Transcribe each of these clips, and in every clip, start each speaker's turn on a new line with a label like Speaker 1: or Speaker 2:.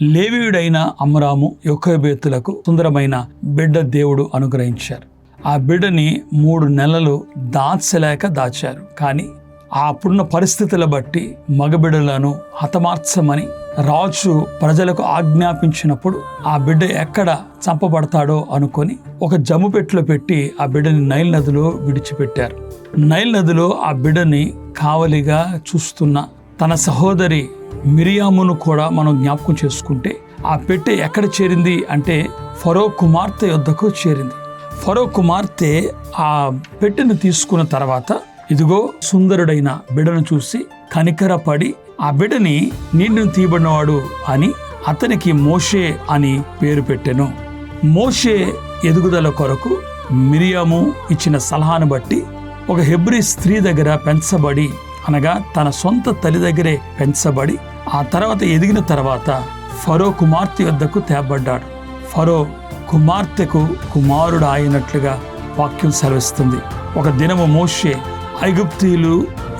Speaker 1: లేవీయుడైన అమ్రాము యోకోబేతులకు సుందరమైన బిడ్డ దేవుడు అనుగ్రహించారు. ఆ బిడ్డని 3 నెలలు దాచలేక దాచారు. కానీ అప్పుడున్న పరిస్థితుల బట్టి మగబిడ్డలను హతమార్చమని రాజు ప్రజలకు ఆజ్ఞాపించినప్పుడు ఆ బిడ్డ ఎక్కడ చంపబడతాడో అనుకొని ఒక జమ్ము పెట్టెలో పెట్టి ఆ బిడ్డని నైల్ నదిలో విడిచిపెట్టారు. నైల్ నదిలో ఆ బిడ్డని కావలిగా చూస్తున్న తన సహోదరి మిరియామును కూడా మనం జ్ఞాపకం చేసుకుంటే ఆ పెట్టె ఎక్కడ చేరింది అంటే ఫరో కుమార్తె యొద్దకు చేరింది. ఫరో కుమార్తె ఆ పెట్టెను తీసుకున్న తర్వాత ఇదిగో సుందరుడైన బిడ్డను చూసి కనికరపడి ఆ బిడ్డని నీటిని తీయబడినవాడు అని అతనికి మోషే అని పేరు పెట్టెను. మోషే ఎదుగుదల కొరకు మిరియాము ఇచ్చిన సలహాను బట్టి ఒక హెబ్రీ స్త్రీ దగ్గర పెంచబడి, అనగా తన సొంత తల్లి దగ్గరే పెంచబడి ఆ తర్వాత ఎదిగిన తర్వాత ఫరో కుమార్తె యొద్దకు తేబడ్డాడు. ఫరో కుమార్తెకు కుమారుడు అయినట్లుగా వాక్యం సెలవిస్తుంది. ఒక దినము మోషే ఐగుప్తీయులు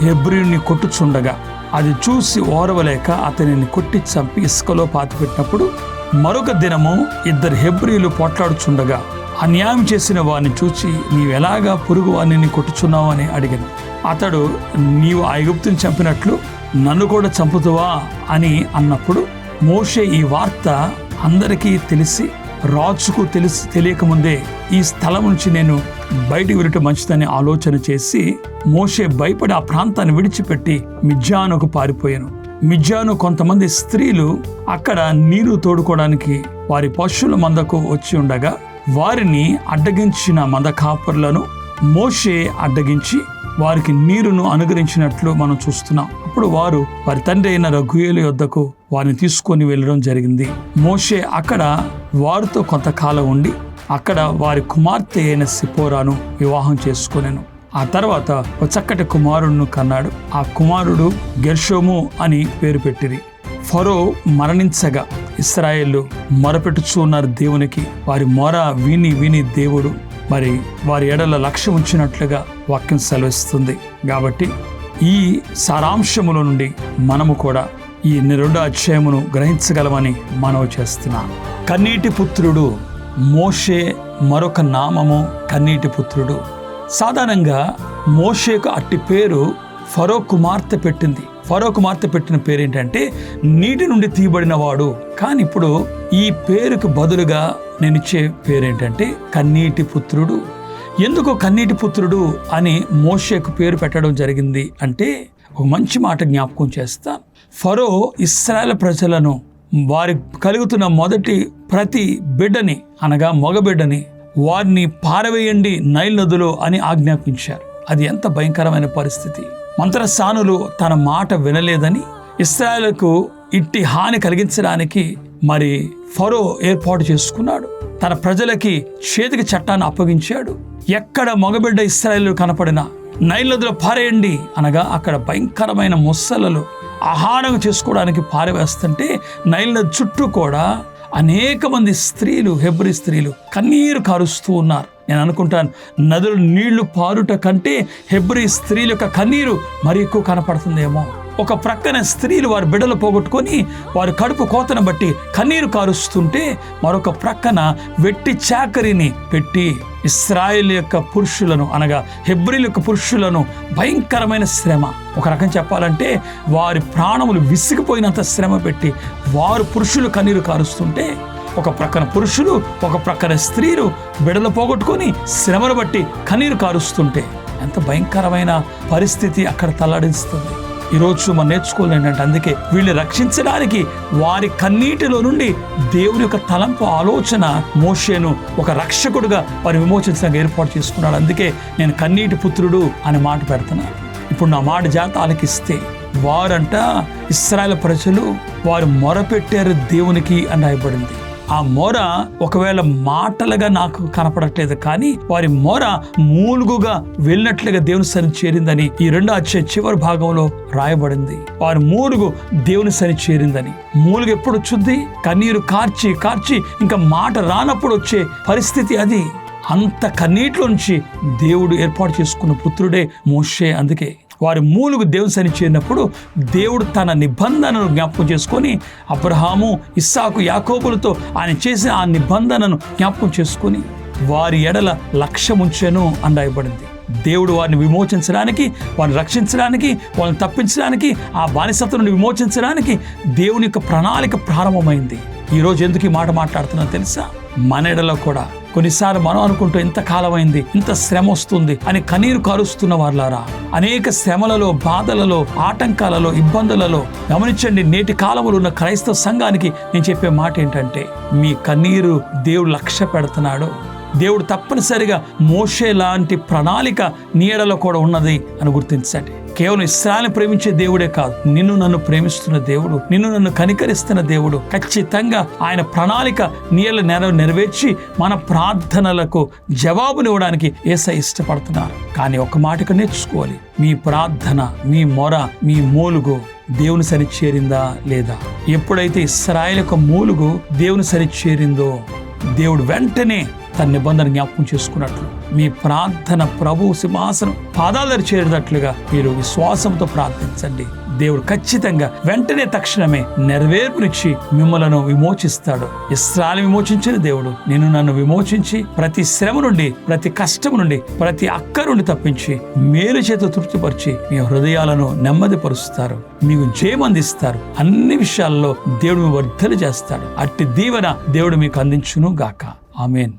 Speaker 1: హెబ్రీయుని కొట్టుచుండగా అది చూసి ఓరవలేక అతనిని కొట్టి చంపి ఇసుకలో పాతిపెట్టినప్పుడు మరొక దినము 2 హెబ్రీయులు పోట్లాడుచుండగా అన్యాయం చేసిన వారిని చూచి నీవెలాగా పొరుగు వారిని కొట్టుచున్నావు అని అడిగాను. అతడు నీవు ఐగుప్తుని చంపినట్లు నన్ను కూడా చంపుతావా అని అన్నప్పుడు మోషే ఈ వార్త అందరికీ తెలిసి రాజుకు తెలియకముందే ఈ స్థలం నుంచి నేను బయటికి వెళ్ళటం మంచిదని ఆలోచన చేసి మోషే భయపడి ఆ ప్రాంతాన్ని విడిచిపెట్టి మిద్యానుకు పారిపోయాను. మిద్యాను కొంతమంది స్త్రీలు అక్కడ నీరు తోడుకోవడానికి వారి పశువుల మందకు వచ్చి ఉండగా వారిని అడ్డగించిన మంద కాపరులను మోషే అడ్డగించి వారికి నీరును అనుగ్రహించినట్లు మనం చూస్తున్నాం. అప్పుడు వారు వారి తండ్రి అయిన రఘుయేలు యొద్దకు వారిని తీసుకొని వెళ్ళడం జరిగింది. మోషే అక్కడ వారితో కొంతకాలం ఉండి అక్కడ వారి కుమార్తె అయిన సిపోరాను వివాహం చేసుకొనెను. ఆ తర్వాత ఒక చక్కటి కుమారుడును కన్నాడు. ఆ కుమారుడు గెర్షోము అని పేరు పెట్టిరి. ఫరో మరణించగా ఇశ్రాయేలు మొరపెట్టుచూ ఉన్నారు దేవునికి. వారి మొర విని దేవుడు మరి వారి ఎడల లక్ష్యం ఉంచినట్లుగా వాక్యం సెలవిస్తుంది. కాబట్టి ఈ సారాంశముల నుండి మనము కూడా ఈ 2వ అధ్యాయమును గ్రహించగలమని మనవి చేస్తున్నాను. కన్నీటి పుత్రుడు మోషే, మరొక నామము కన్నీటి పుత్రుడు. సాధారణంగా మోషేకు అట్టి పేరు ఫరో కుమార్తె పెట్టింది. ఫరో కుమార్తె పెట్టిన పేరు ఏంటంటే నీటి నుండి తీయబడిన వాడు. కానీ ఇప్పుడు ఈ పేరుకు బదులుగా నేను ఇచ్చే పేరేంటంటే కన్నీటి పుత్రుడు. ఎందుకు కన్నీటి పుత్రుడు అని మోషేకు పేరు పెట్టడం జరిగింది అంటే ఒక మంచి మాట జ్ఞాపకం చేస్తాను. ఫరో ఇశ్రాయేలు ప్రజలను వారి కలుగుతున్న మొదటి ప్రతి బిడ్డని, అనగా మగబిడ్డని వారిని పారవేయండి నైల్ నదిలో అని ఆజ్ఞాపించారు. అది ఎంత భయంకరమైన పరిస్థితి. మంత్రసానులు తన మాట వినలేదని ఇశ్రాయేలుకు ఇట్టి హాని కలిగించడానికి మరి ఫరో ఏర్పాటు చేసుకున్నాడు. తన ప్రజలకి చేతికి చట్టాన్ని అప్పగించాడు. ఎక్కడ మగబిడ్డ ఇశ్రాయేలు కనపడినా నైల్ నదిలో పారేయండి అనగా అక్కడ భయంకరమైన ముసలలు ఆహారం చేసుకోవడానికి పారవేస్తుంటే నైల్ నది చుట్టూ కూడా అనేక మంది స్త్రీలు, హెబ్రీ స్త్రీలు కన్నీరు కారుస్తూ ఉన్నారు. నేను అనుకుంటాను, నదులు నీళ్లు పారుట కంటే హెబ్రీ స్త్రీల యొక్క కన్నీరు మరి ఎక్కువ కనపడుతుందేమో. ఒక ప్రక్కన స్త్రీలు వారి బిడ్డలు పోగొట్టుకొని వారి కడుపు కోతను బట్టి కన్నీరు కారుస్తుంటే మరొక ప్రక్కన వెట్టి చాకరిని పెట్టి ఇశ్రాయేల్ యొక్క పురుషులను, అనగా హెబ్రీల యొక్క పురుషులను భయంకరమైన శ్రమ, ఒక రకం చెప్పాలంటే వారి ప్రాణములు విసిగిపోయినంత శ్రమ పెట్టి వారు పురుషులు కన్నీరు కారుస్తుంటే ఒక ప్రక్కన పురుషులు, ఒక ప్రక్కన స్త్రీలు బిడ్డలు పోగొట్టుకొని శ్రమను బట్టి కన్నీరు కారుస్తుంటే ఎంత భయంకరమైన పరిస్థితి అక్కడ తల్లడిస్తుంది. ఈరోజు మనం నేర్చుకోవాలి ఏంటంటే, అందుకే వీళ్ళు రక్షించడానికి వారి కన్నీటిలో నుండి దేవుని యొక్క తలంపు, ఆలోచన మోషేను ఒక రక్షకుడుగా వారి విమోచించడానికి ఏర్పాటు చేసుకున్నాడు. అందుకే నేను కన్నీటి పుత్రుడు అనే మాట పెడుతున్నాను. ఇప్పుడు నా మాట జాగ్రత్త ఆలకిస్తే వారంట ఇశ్రాయేలు ప్రజలు వారు మొరపెట్టారు దేవునికి అని రాయబడింది. ఆ మొర ఒకవేళ మాటలుగా నాకు కనపడట్లేదు, కానీ వారి మొర మూలుగుగా వెళ్ళినట్లుగా దేవుని సన్నిధి చేరిందని ఈ 2వ అధ్యాయం చివరి భాగంలో రాయబడింది. వారి మూలుగు దేవుని సన్నిధి చేరిందని. మూలుగు ఎప్పుడు వచ్చింది? కన్నీరు కార్చి ఇంకా మాట రానప్పుడు వచ్చే పరిస్థితి అది. అంత కన్నీటిలో నుంచి దేవుడు ఏర్పాటు చేసుకున్న పుత్రుడే మోషే. అందుకే వారి మూలుగు దేవుని సన్నిధికి చేరినప్పుడు దేవుడు తన నిబంధనను జ్ఞాపకం చేసుకొని అబ్రహాము, ఇస్సాకు, యాకోబులతో ఆయన చేసిన ఆ నిబంధనను జ్ఞాపకం చేసుకొని వారి ఎడల లక్ష్యముంచెను అని రాయబడింది. దేవుడు వారిని విమోచించడానికి, వారిని రక్షించడానికి, వాళ్ళని తప్పించడానికి, ఆ బానిసత్వం నుండి విమోచించడానికి దేవుని యొక్క ప్రణాళిక ప్రారంభమైంది. ఈరోజు ఎందుకు ఈ మాట మాట్లాడుతున్నా తెలుసా? మన ఎడలో కూడా కొన్నిసార్లు మనం అనుకుంటూ ఇంత కాలమైంది, ఇంత శ్రమ వస్తుంది అని కన్నీరు కారుస్తున్న వాళ్ళారా, అనేక శ్రమలలో, బాధలలో, ఆటంకాలలో, ఇబ్బందులలో గమనించండి. నేటి కాలంలో ఉన్న క్రైస్తవ సంఘానికి నేను చెప్పే మాట ఏంటంటే, మీ కన్నీరు దేవుడు లక్ష్య పెడుతున్నాడు. దేవుడు తప్పనిసరిగా మోషే లాంటి ప్రణాళిక నీ ఎడలో కూడా ఉన్నది అని గుర్తించండి. కేవలం ఇశ్రాయేలుని ప్రేమించే దేవుడే కాదు, నిన్ను నన్ను ప్రేమిస్తున్న దేవుడు, నిన్ను నన్ను కనికరిస్తున్న దేవుడు. ఖచ్చితంగా ఆయన ప్రణాళిక నీళ్ళ నెరవేర్చి మన ప్రార్థనలకు జవాబునివ్వడానికి యేసయ్య ఇష్టపడుతున్నారు. కానీ ఒక మాట నేర్చుకోవాలి, మీ ప్రార్థన, మీ మొర, మీ మూలుగు దేవుని సరి చేరిందా లేదా? ఎప్పుడైతే ఇశ్రాయేలు యొక్క మూలుగు దేవుని సరి చేరిందో దేవుడు వెంటనే తన నిబంధన జ్ఞాపకం చేసుకున్నట్లు మీ ప్రార్థన ప్రభు సింహాసనం పాదాల దగ్గర చేరేటట్లుగా మీరు విశ్వాసంతో ప్రార్థించండి. దేవుడు ఖచ్చితంగా వెంటనే తక్షణమే నెరవేర్పునిచ్చి మిమ్మలను విమోచిస్తాడు. ఇశ్రాయేలుని విమోచించిన దేవుడు నిన్ను నన్ను విమోచించి ప్రతి శ్రమ నుండి, ప్రతి కష్టం నుండి, ప్రతి అక్క నుండి తప్పించి మేలు చేత తృప్తిపరిచి మీ హృదయాలను నెమ్మదిపరుస్తారు, మీకు జయమందిస్తారు. అన్ని విషయాల్లో దేవుడు వర్ధలు చేస్తాడు. అట్టి దీవెన దేవుడు మీకు అందించును గాక. ఆమేన్.